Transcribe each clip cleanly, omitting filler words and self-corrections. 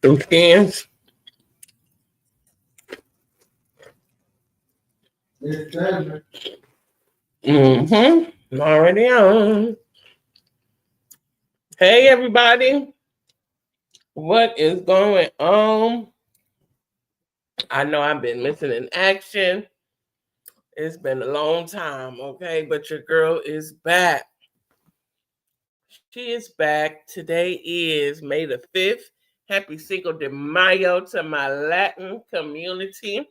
Them skins. I'm already on. Hey everybody, what is going on? I know I've been missing in action. It's been a long time, okay, but your girl is back. She is back. Today is May the 5th. Happy Cinco de Mayo to my Latin community.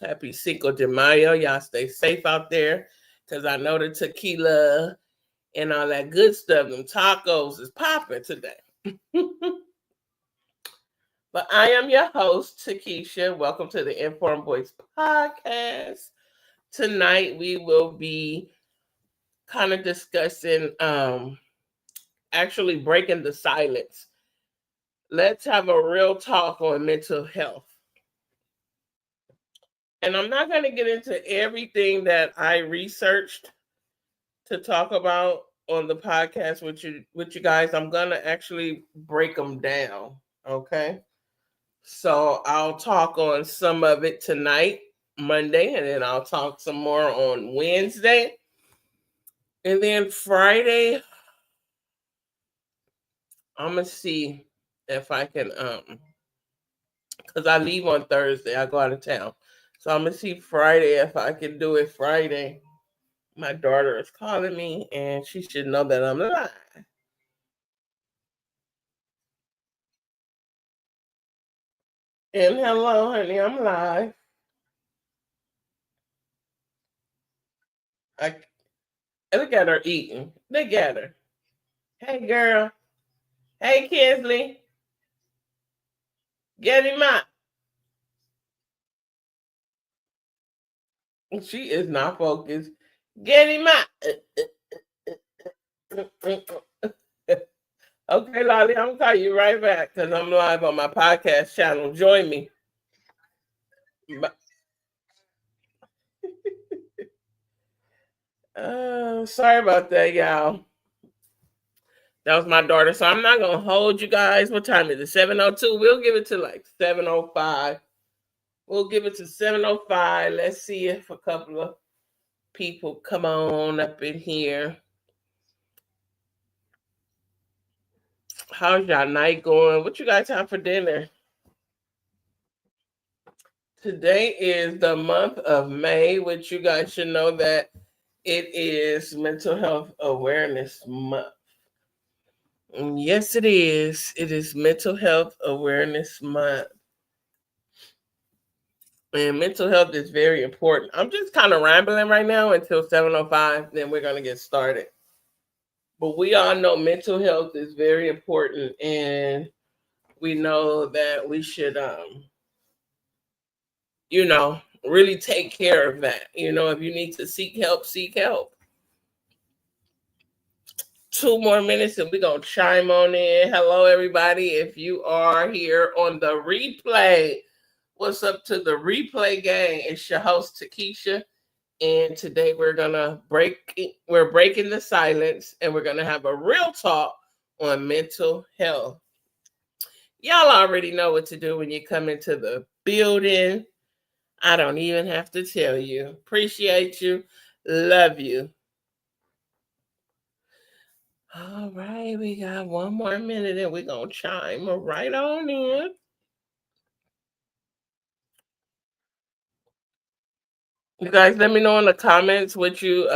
Happy Cinco de Mayo. Y'all stay safe out there because I know the tequila and all that good stuff, them tacos is popping today. But I am your host, Takisha. Welcome to the Informed Voice podcast. Tonight we will be kind of discussing actually breaking the silence. Let's have a real talk on mental health. And I'm not going to get into everything that I researched to talk about on the podcast with you guys. I'm going to actually break them down, okay? So I'll talk on some of it tonight, Monday, and then I'll talk some more on Wednesday. And then Friday, I'm gonna see if I can because I leave on Thursday. I go out of town. So I'm gonna see Friday if I can do it Friday. My daughter is calling me and she should know that I'm live. And hello, honey, I'm live. I look at her eating. Look at her. Hey girl. Hey Kinsley. Get him out. She is not focused. Get him out. Okay, Lolly, I'm gonna call you right back because I'm live on my podcast channel. Join me. Sorry about that, y'all. That was my daughter, so I'm not gonna hold you guys. What time is it? 7:02. We'll give it to like 7:05. We'll give it to 7:05. Let's see if a couple of people come on up in here. How's y'all night going? What you guys have for dinner? Today is the month of May, which you guys should know that it is Mental Health Awareness Month. Yes, it is. It is Mental Health Awareness Month. And mental health is very important. I'm just kind of rambling right now until 7:05, then we're going to get started. But we all know mental health is very important, and we know that we should really take care of that. If you need to seek help, seek help. 2 more minutes and we're going to chime on in. Hello, everybody. If you are here on the replay, what's up to the replay gang? It's your host, Takisha. And today we're breaking the silence and we're going to have a real talk on mental health. Y'all already know what to do when you come into the building. I don't even have to tell you. Appreciate you. Love you. All right, we got 1 more minute and we're going to chime right on in. You guys let me know in the comments what you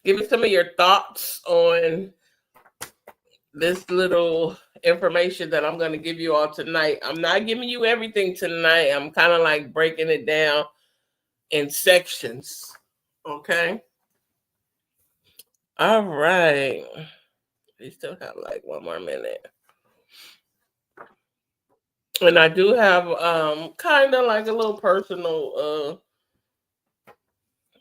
give me some of your thoughts on this little information that I'm going to give you all tonight. I'm not giving you everything tonight. I'm kind of like breaking it down in sections. Okay? All right. We still have like 1 more minute. And I do have kind of like a little personal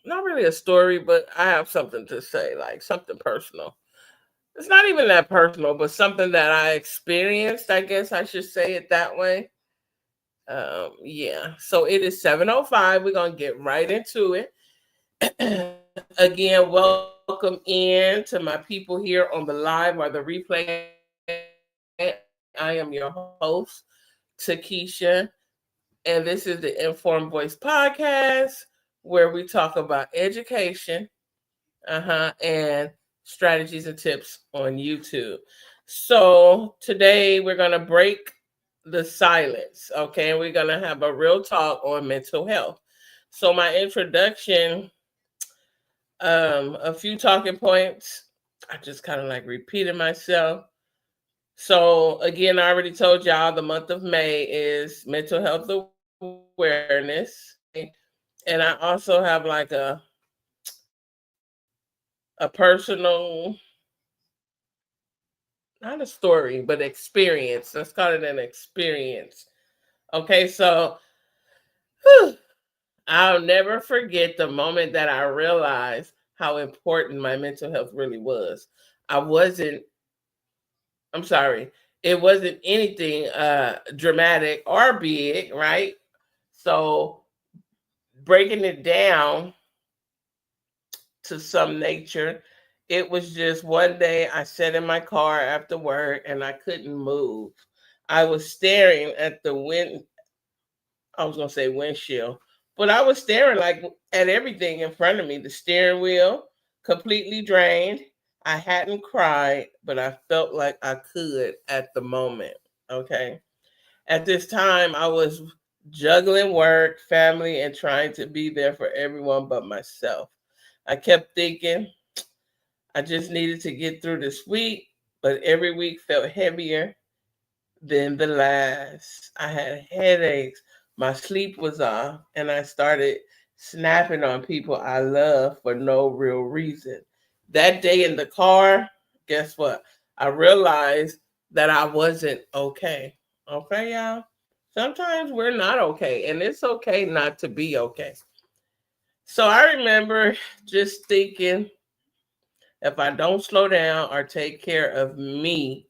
not really a story, but I have something to say, like something personal. It's not even that personal, but something that I experienced, I guess I should say it that way. Yeah. So it is 7:05. We're gonna get right into it. Again, welcome in to my people here on the live or the replay. I am your host, Takisha, and this is the Informed Voice Podcast where we talk about education, and strategies and tips on YouTube. So today we're gonna break the silence, okay? And we're gonna have a real talk on mental health. So my introduction, a few talking points. I just kind of like repeated myself. So again, I already told y'all the month of May is mental health awareness, and I also have like a personal, not a story, but experience. Let's call it an experience. Okay, so whew, I'll never forget the moment that I realized how important my mental health really was. I wasn't, I'm sorry, it wasn't anything dramatic or big, right? So breaking it down to some nature, it was just one day I sat in my car after work and I couldn't move. I was staring at the wind. I was gonna say windshield, but I was staring like at everything in front of me. The steering wheel completely drained. I hadn't cried, but I felt like I could at the moment. Okay. At this time, I was juggling work, family, and trying to be there for everyone but myself. I kept thinking I just needed to get through this week, but every week felt heavier than the last. I had headaches, my sleep was off, and I started snapping on people I love for no real reason. That day in the car, guess what? I realized that I wasn't okay. Okay, y'all? Sometimes we're not okay, and it's okay not to be okay. So I remember just thinking, if I don't slow down or take care of me,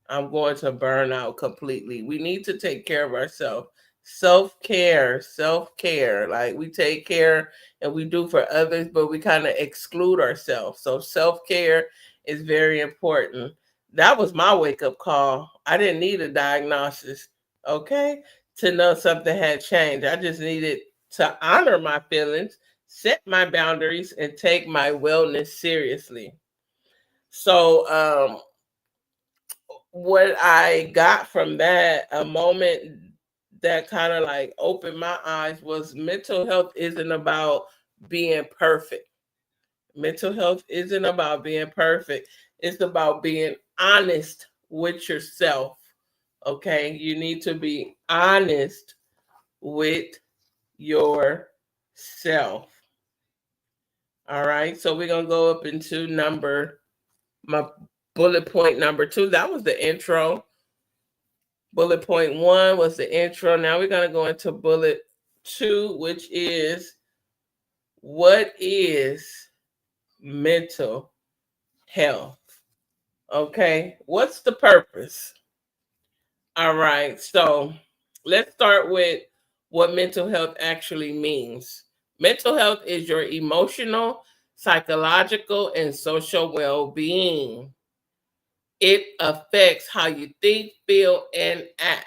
I'm going to burn out completely. We need to take care of ourselves. Self care, self care. Like we take care and we do for others, but we kind of exclude ourselves. So self care is very important. That was my wake up call. I didn't need a diagnosis, okay, to know something had changed. I just needed to honor my feelings, set my boundaries, and take my wellness seriously. So, what I got from that, a moment that kind of like opened my eyes, was mental health isn't about being perfect. Mental health isn't about being perfect. It's about being honest with yourself. Okay. You need to be honest with yourself. All right. So we're going to go up into my bullet point number 2. That was the intro. Bullet point 1 was the intro. Now we're going to go into bullet 2, which is, what is mental health? Okay. What's the purpose? All right. So let's start with what mental health actually means. Mental health is your emotional, psychological, and social well being. It affects how you think, feel, and act.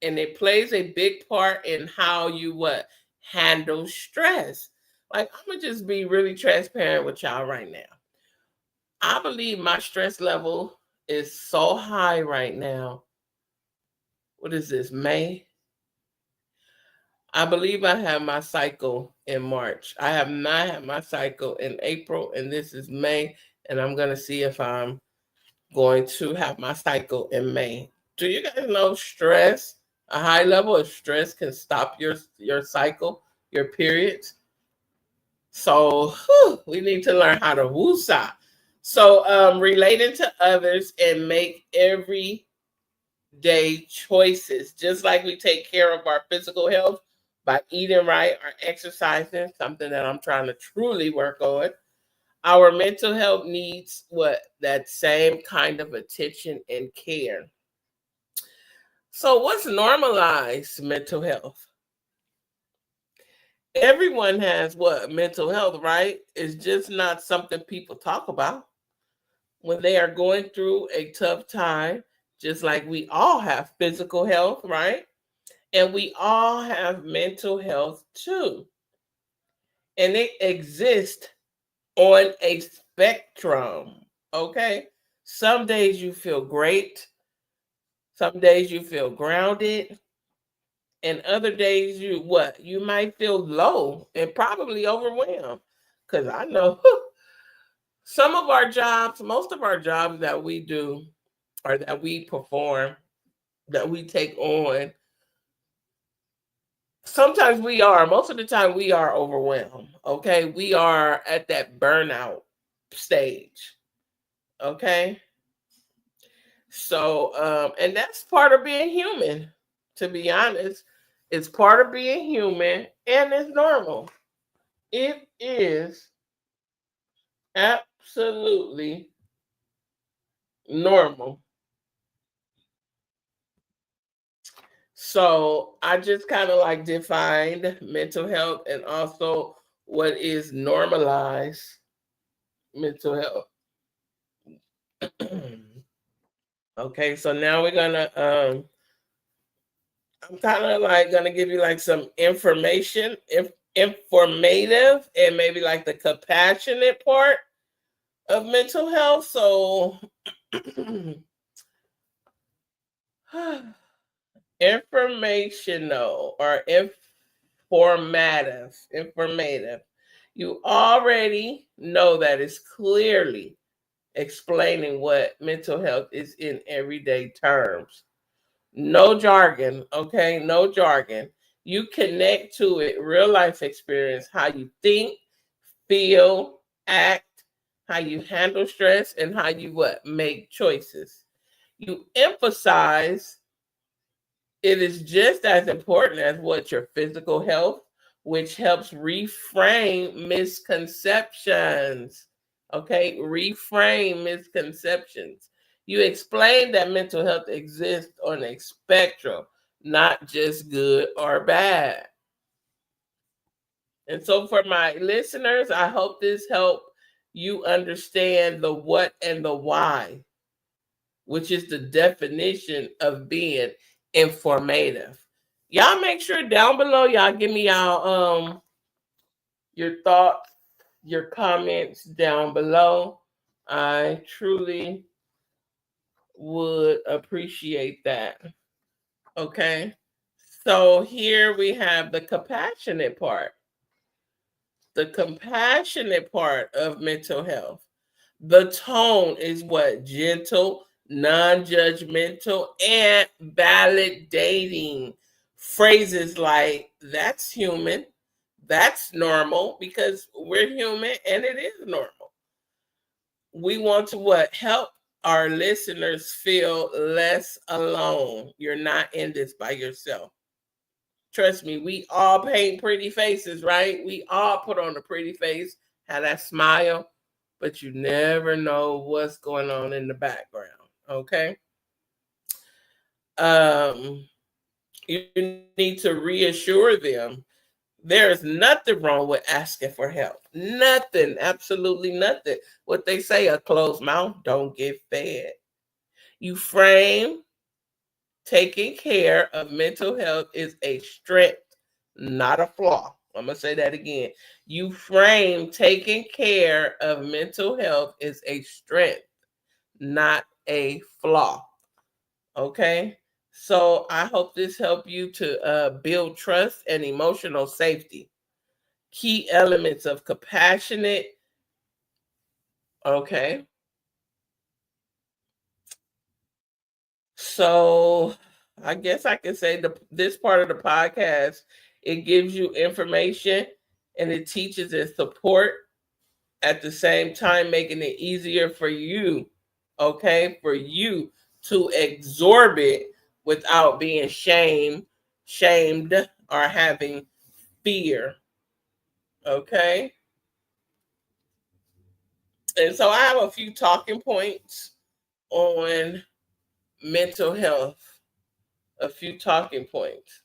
And it plays a big part in how you what handle stress. Like, I'm gonna just be really transparent with y'all right now. I believe my stress level is so high right now. What is this, May? I believe I have my cycle in March. I have not had my cycle in April, and this is May, and I'm gonna see if I'm going to have my cycle in May. Do you guys know stress? A high level of stress can stop your cycle, your periods. So we need to learn how to woosah. So relating to others and make everyday choices, just like we take care of our physical health by eating right or exercising, something that I'm trying to truly work on. Our mental health needs what that same kind of attention and care. So what's normalized mental health? Everyone has what mental health, right? It's just not something people talk about. When they are going through a tough time, just like we all have physical health, right? And we all have mental health too. And it exists on a spectrum, okay? Some days you feel great, some days you feel grounded, and other days you what? You might feel low and probably overwhelmed. Cuz I know some of our jobs, most of our jobs that we do or that we perform, that we take on, sometimes we are, most of the time we are overwhelmed. Okay? We are at that burnout stage. Okay? So and that's part of being human, to be honest. It's part of being human and it's normal. It is absolutely normal. So I just kind of like defined mental health and also what is normalized mental health. Okay, so now we're gonna I'm kind of like gonna give you like some information, informative, and maybe like the compassionate part of mental health. So informational or informative. You already know that it's clearly explaining what mental health is in everyday terms. No jargon, okay? No jargon. You connect to it, real life experience, how you think, feel, act, how you handle stress, and how you what? Make choices. You emphasize it is just as important as what your physical health, which helps reframe misconceptions. Okay, reframe misconceptions. You explain that mental health exists on a spectrum, not just good or bad. And so, for my listeners, I hope this helped you understand the what and the why, which is the definition of being informative. Y'all make sure down below y'all give me y'all your thoughts, your comments down below. I truly would appreciate that. Okay? So here we have the compassionate part. The compassionate part of mental health. The tone is what? Gentle, non judgmental, and validating. Phrases like, that's human, that's normal, because we're human and it is normal. We want to what? Help our listeners feel less alone. You're not in this by yourself. Trust me, we all paint pretty faces, right? We all put on a pretty face, have that smile, but you never know what's going on in the background. Okay. Um, you need to reassure them there is nothing wrong with asking for help. Nothing, absolutely nothing. What they say, a closed mouth don't get fed. You frame taking care of mental health is a strength, not a flaw. I'm going to say that again. You frame taking care of mental health is a strength, not a flaw. Okay? So I hope this helped you to build trust and emotional safety. Key elements of compassionate. Okay. So I guess I can say this part of the podcast, it gives you information and it teaches and support at the same time, making it easier for you, okay, for you to absorb it without being shamed, or having fear. Okay. And so I have a few talking points on mental health, a few talking points.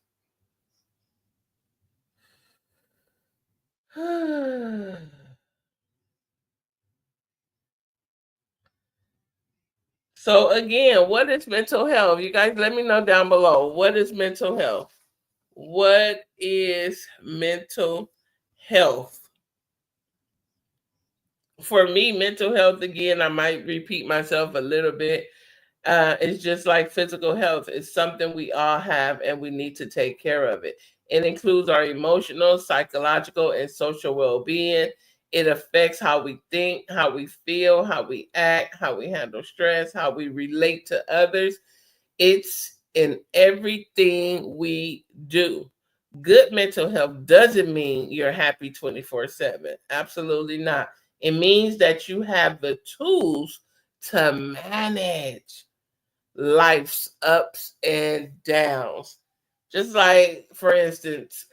So So again, what is mental health? You guys let me know down below. What is mental health? What is mental health? For me, mental health, again, I might repeat myself a little bit. It's just like physical health. It's something we all have and we need to take care of it. It includes our emotional, psychological, and social well being. It affects how we think, how we feel, how we act, how we handle stress, how we relate to others. It's in everything we do. Good mental health doesn't mean you're happy 24/7. Absolutely not. It means that you have the tools to manage life's ups and downs. Just like, for instance,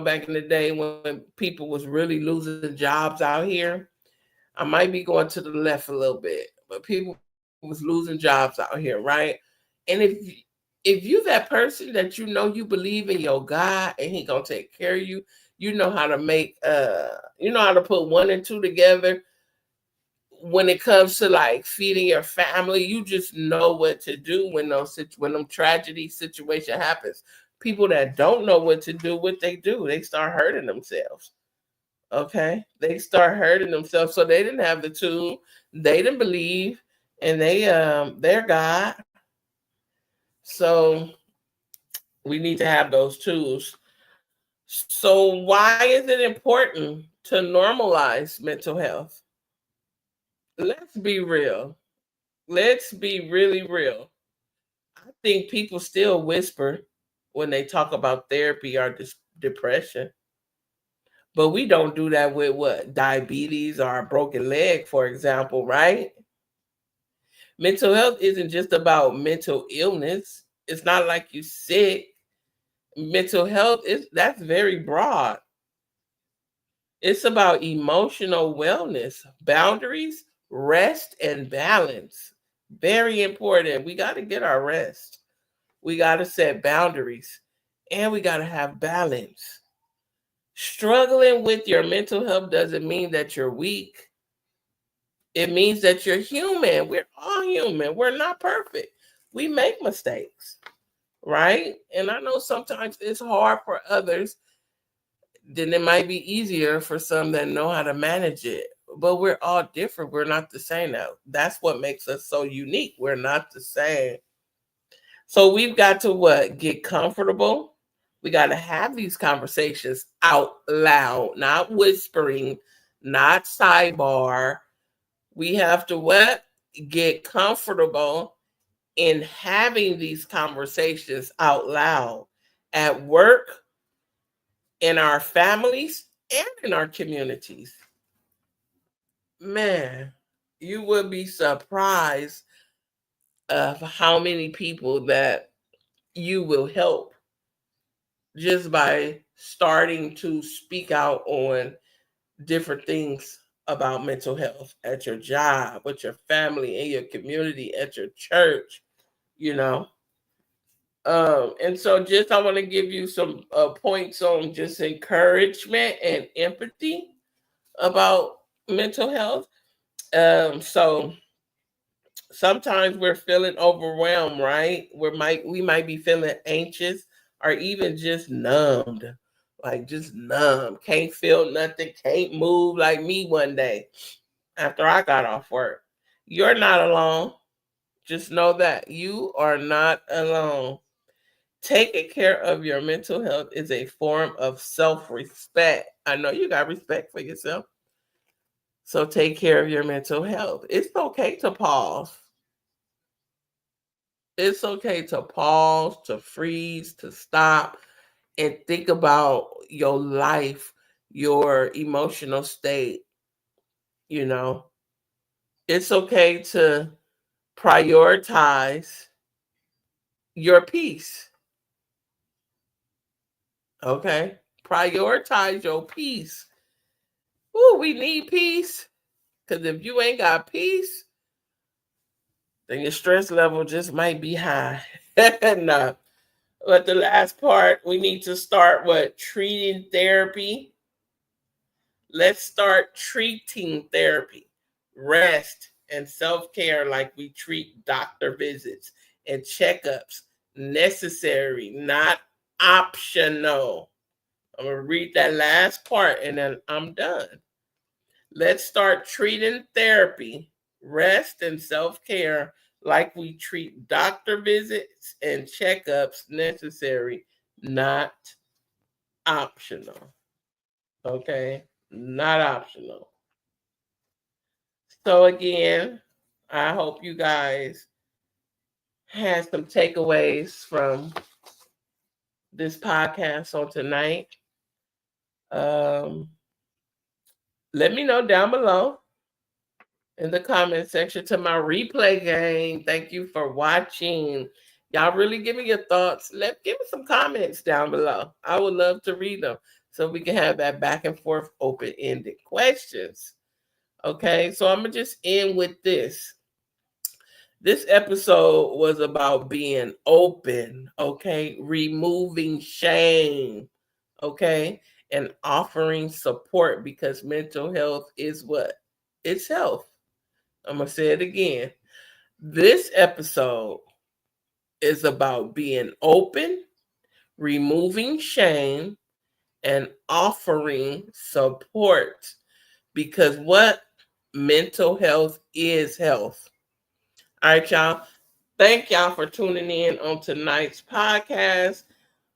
back in the day when people was really losing jobs out here, I might be going to the left a little bit, but people was losing jobs out here, right? And if you that person that you believe in your God and He gonna take care of you, you know how to make you know how to put one and two together when it comes to like feeding your family. You just know what to do when them tragedy situation happens. People that don't know what to do, what they do, they start hurting themselves. Okay, they start hurting themselves, so they didn't have the tool, they didn't believe, and they're God. So we need to have those tools. So why is it important to normalize mental health? Let's be real. Let's be really real. I think people still whisper when they talk about therapy or depression, but we don't do that with what? Diabetes or a broken leg, for example, right? Mental health isn't just about mental illness. It's not like you sick. Mental health is that's very broad. It's about emotional wellness, boundaries, rest, and balance. Very important. We got to get our rest. We got to set boundaries, and we got to have balance. Struggling with your mental health doesn't mean that you're weak. It means that you're human. We're all human. We're not perfect. We make mistakes, right? And I know sometimes it's hard for others, then it might be easier for some that know how to manage it. But we're all different. We're not the same now. That's what makes us so unique. We're not the same. So we've got to what? Get comfortable. We got to have these conversations out loud, not whispering, not sidebar. We have to what? Get comfortable in having these conversations out loud at work, in our families, and in our communities. Man, you would be surprised of how many people that you will help just by starting to speak out on different things about mental health at your job, with your family, in your community, at your church, you know. And so just I want to give you some points on just encouragement and empathy about mental health. So sometimes we're feeling overwhelmed, right? We might be feeling anxious or even just numbed, like just numb, can't feel nothing, can't move like me one day after I got off work. You're not alone. Just know that you are not alone. Taking care of your mental health is a form of self respect. I know you got respect for yourself. So take care of your mental health. It's okay to pause. It's okay to pause, to freeze, to stop, and think about your life, your emotional state. You know, it's okay to prioritize your peace. Okay. Prioritize your peace. Ooh, we need peace. Because if you ain't got peace, then your stress level just might be high. No. But the last part, we need to start what? Treating therapy. Let's start treating therapy. Rest, and self-care like we treat doctor visits and checkups necessary, not optional. I'm going to read that last part and then I'm done. Let's start treating therapy, rest, and self-care like we treat doctor visits and checkups necessary, not optional. Okay? Not optional. So again, I hope you guys had some takeaways from this podcast on tonight. Um, Let me know down below in the comment section to my replay gang. Thank you for watching. Y'all really give me your thoughts. Give me some comments down below. I would love to read them so we can have that back and forth open-ended questions. Okay, so I'm gonna just end with this. This episode was about being open, okay, removing shame, okay, and offering support because mental health is what? It's health. I'm going to say it again. This episode is about being open, removing shame, and offering support because what? Mental health is health. All right, y'all. Thank y'all for tuning in on tonight's podcast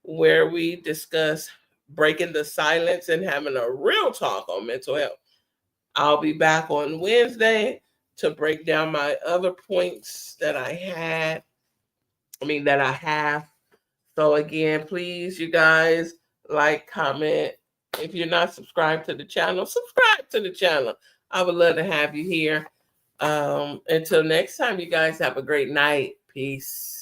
where we discuss breaking the silence and having a real talk on mental health. I'll be back on Wednesday to break down my other points that I have. So again, please, you guys, like, comment. If you're not subscribed to the channel, subscribe to the channel. I would love to have you here. Until next time, you guys have a great night. Peace.